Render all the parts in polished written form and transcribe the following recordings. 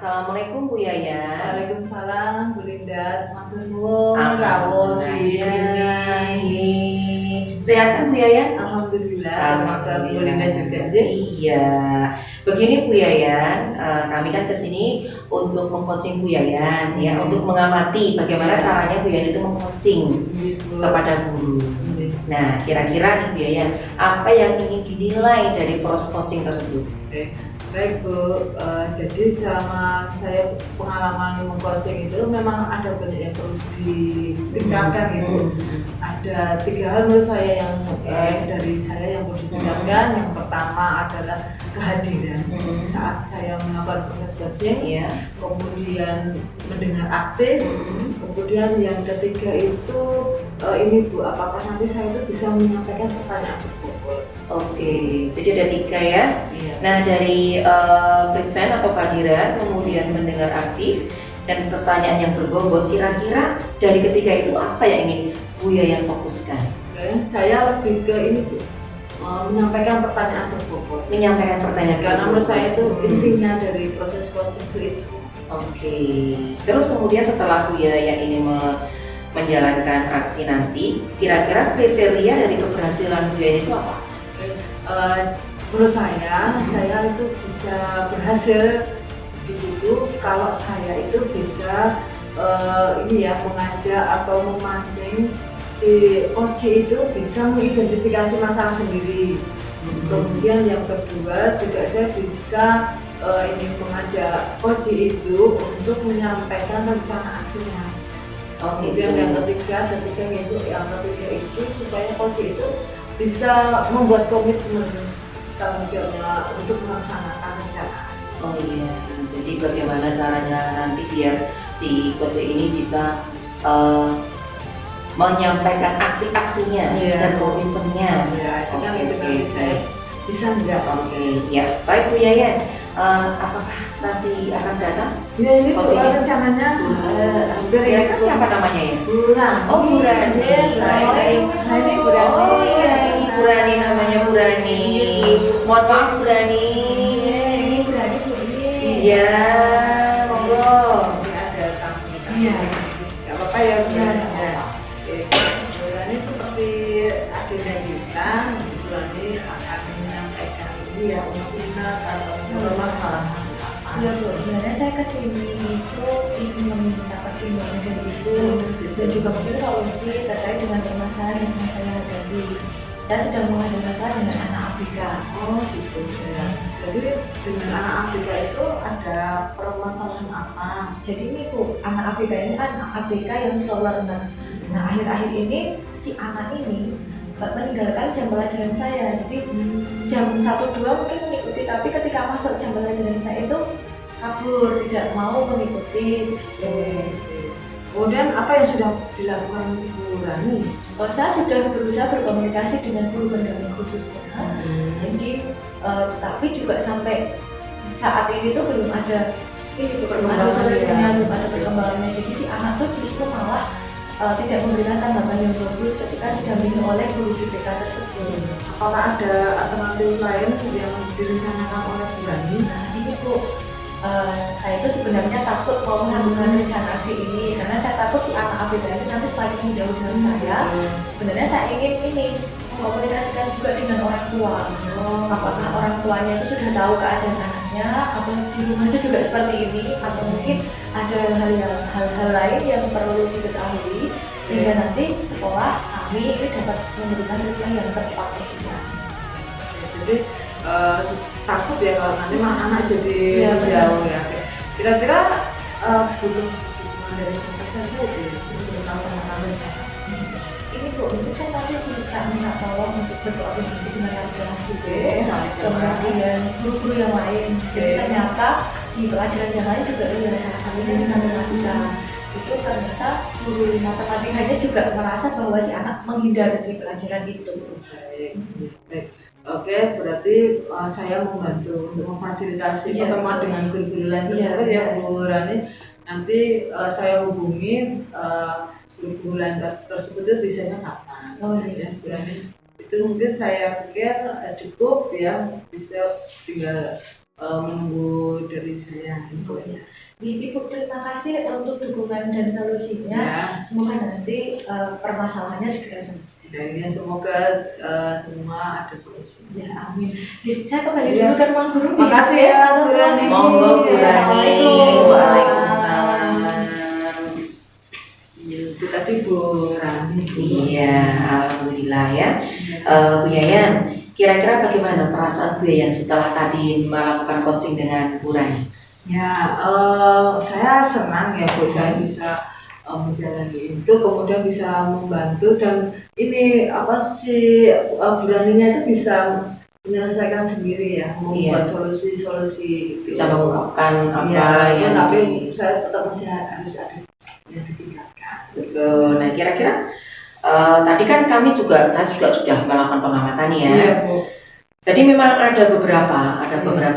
Assalamualaikum Bu Yaya. Waalaikumsalam Bu Linda, matur nuwun rawuh di Alhamdulillah. sini. Sehat kan Bu Yaya? Alhamdulillah, semoga Bu Linda juga. Iya. Begini Bu Yayan, kami kan kesini untuk mengcoaching Bu Yayan ya, untuk mengamati bagaimana caranya Bu Yayan itu mengcoaching kepada guru. Nah, kira-kira nih Bu Yayan, apa yang ingin dinilai dari proses coaching tersebut? Baik Bu, jadi selama saya pengalaman mengcoaching itu memang ada banyak yang perlu ditingkatkan gitu. Ada 3 hal menurut saya yang dari saya yang perlu ditingkatkan. Yang pertama adalah kehadiran saat saya melakukan proses coaching, kemudian mendengar aktif, kemudian yang ketiga itu ini Bu, apakah nanti saya itu bisa menyampaikan pertanyaan berbobot. Oke, jadi ada 3 ya. Iya. Nah, dari present atau kehadiran, kemudian mendengar aktif, dan pertanyaan yang berbobot, kira-kira dari ketiga itu apa yang ingin Bu Yayan fokuskan? Saya lebih ke ini Bu, menyampaikan pertanyaan berbobot. Menyampaikan pertanyaan Karena menurut berbobot. saya itu intinya dari proses coaching itu. Oke, terus kemudian setelah Bu Yayan ini menjalankan aksi nanti, kira-kira kriteria dari keberhasilan Bu Yayan itu apa? Menurut saya itu bisa berhasil di situ kalau saya itu bisa mengajak atau memancing si coach itu bisa mengidentifikasi masalah sendiri. Kemudian yang kedua juga saya bisa mengajak coach itu untuk menyampaikan rencana aksinya. Kemudian yang ketiga itu supaya coach itu bisa membuat komitmen tanggung jawabnya untuk melaksanakan rencana. Oh iya, jadi bagaimana caranya nanti biar si coach ini bisa menyampaikan aksi-aksinya dan komitmennya. Oke. Bisa enggak? Oke, ya. Baik Bu Yayan, apakah nanti akan datang? Ya ini rencananya Kira-kira siapa namanya ya? Bulan. Oh Bu Rani. Ini Bu Rani. Oh iya, ini Bu Rani namanya Bu Rani. Mohon maaf Bu Rani. Ini Bu Rani Bu ini. Iya, monggo. Ada tamu. Iya. Enggak apa-apa ya Bu Rani. Bu Rani seperti agenda kita, Bu Rani akan menyampaikan ini ya untuk atau masalah. Ya Bu, sebenarnya saya kesini itu ingin meminta pertimbangan dari Ibu dan juga mungkin solusi terkait dengan permasalahan yang saya hadapi. Saya sedang menghadapi masalah dengan anak ABK. Oh gitu ya. Jadi dengan anak ABK itu ada permasalahan apa? Jadi ini Bu, anak ABK ini kan anak ABK yang slow learner. Nah akhir-akhir ini si anak ini meninggalkan jam pelajaran saya. Jadi jam 1-2 mungkin mengikuti, tapi ketika masuk jam pelajaran saya itu kabur, tidak mau mengikuti. Kemudian apa yang sudah dilakukan Bu Rani? Saya sudah berusaha berkomunikasi dengan guru pendamping khususnya. Jadi tapi juga sampai saat ini tuh belum ada perkembangannya. Jadi si anak tuh justru malah tidak memberikan tanggapan yang bagus ketika didampingi oleh guru di BK tersebut. Apakah ada alternatif lain yang direncanakan oleh Bu Rani? Nah ini Bu, saya itu sebenarnya takut mau melakukan rencana aksi ini karena saya takut si anak ABK ini nanti semakin menjauh dari saya. Sebenarnya saya ingin ini mengkomunikasikan juga dengan orang tua. Apakah orang tuanya itu sudah tahu keadaan anaknya, atau di rumahnya juga seperti ini, atau mungkin ada hal-hal lain yang perlu diketahui sehingga nanti sekolah kami ini dapat memberikan reply yang tepat. Jadi takut ya kalau nanti anak jadi jauh ya. Kira-kira butuh dukungan dari siapa saja untuk melaksanakan rencana? Ini Bu, mungkin saya nanti bisa minta tolong untuk berkoordinasi dengan kelas juga, kemudian guru-guru yang lain. Jadi ternyata di pelajaran yang lain juga ada salah satunya di matematika. Itu ternyata guru matematikanya juga merasa bahwa si anak menghindar dari pelajaran itu. Baik. Oke, berarti saya membantu untuk memfasilitasi pertemuan dengan guru-guru lain tersebut ya Bu Rani. Nanti saya hubungi guru-guru lain tersebut itu bisanya kapan? Oh iya Bu Rani. Itu mungkin saya pikir cukup ya, bisa tinggal menunggu dari saya infonya. Ibu terima kasih untuk dokumen dan solusinya. Ya. Semoga nanti permasalahannya segera selesai. Ya, semoga semua ada solusi. Ya, amin. Saya kembali dulu ke ruang guru. Makasih ya, Bu Rani. Monggo Bu Rani. Assalamualaikum. Waalaikumsalam. Itu tadi Bu Rani. Iya, alhamdulillah ya. Bu Yayan, kira-kira bagaimana perasaan Bu Yayan setelah tadi melakukan coaching dengan Bu Rani? Ya, saya senang ya Bu, saya bisa menjalani itu, kemudian bisa membantu dan ini apa sih beraninya itu bisa menyelesaikan sendiri ya, membuat solusi-solusi Bisa mengungkapkan apa ya, yang tapi saya tetap masih harus ada yang ditingkatkan. betul. Nah, kira-kira tadi kan saya juga sudah melakukan pengamatan ya. Iya Bu. Jadi memang ada beberapa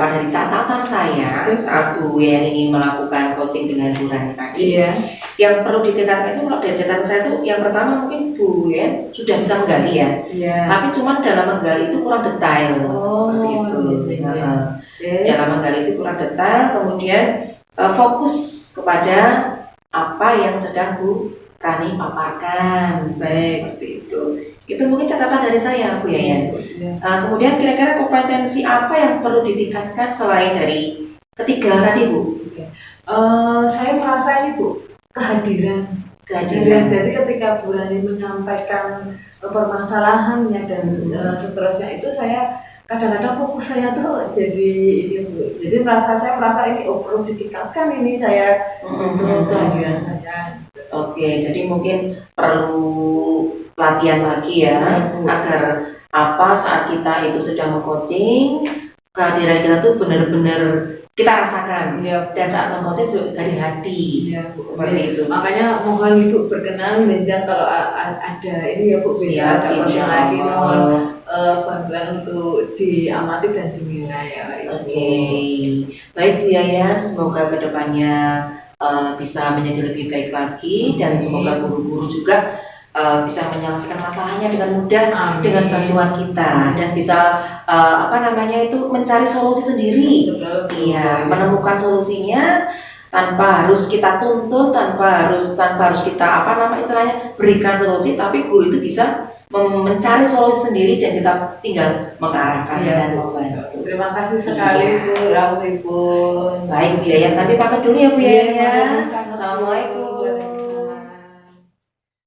dari catatan saya saat Bu Yayan ini melakukan coaching dengan Bu Rani tadi. Iya. Yang perlu ditingkatkan itu kalau dari catatan saya itu yang pertama mungkin Bu Yayan sudah bisa menggali ya. Iya. Tapi cuman dalam menggali itu kurang detail. Seperti itu. Dalam menggali itu kurang detail, kemudian fokus kepada apa yang sedang Bu Rani paparkan. Baik, seperti itu. Itu mungkin catatan dari saya, Bu Yayan. Kemudian kira-kira kompetensi apa yang perlu ditingkatkan selain dari ketiga tadi, Bu? Saya merasa ini Bu, kehadiran. Jadi ketika Bu Rani menyampaikan permasalahannya dan seterusnya itu saya kadang-kadang fokus saya tuh jadi ini Bu. Jadi saya merasa ini perlu ditingkatkan ini saya untuk kehadiran saya. Oke, jadi mungkin perlu latihan lagi ya, agar saat kita itu sedang meng-coaching, kehadiran kita tuh benar-benar kita rasakan dan saat meng-coaching juga dari hati. Seperti itu. Makanya mohon Ibu berkenan dan kalau ada ini ya Bu, bisa ada yang lagi mohon bantuan untuk diamati dan dinilai ya. Oke, baik Bu Yayan, semoga kedepannya bisa menjadi lebih baik lagi dan semoga guru-guru juga bisa menyelesaikan masalahnya dengan mudah. Amin. Dengan bantuan kita dan bisa mencari solusi sendiri. Iya, menemukan solusinya tanpa harus kita tuntut, tanpa harus kita berikan solusi, tapi guru itu bisa mencari solusi sendiri dan kita tinggal mengarahkan dan membantu. Terima kasih sekali Bu. Baik Bu Yayan, tapi pamit dulu ya Bu Yayan.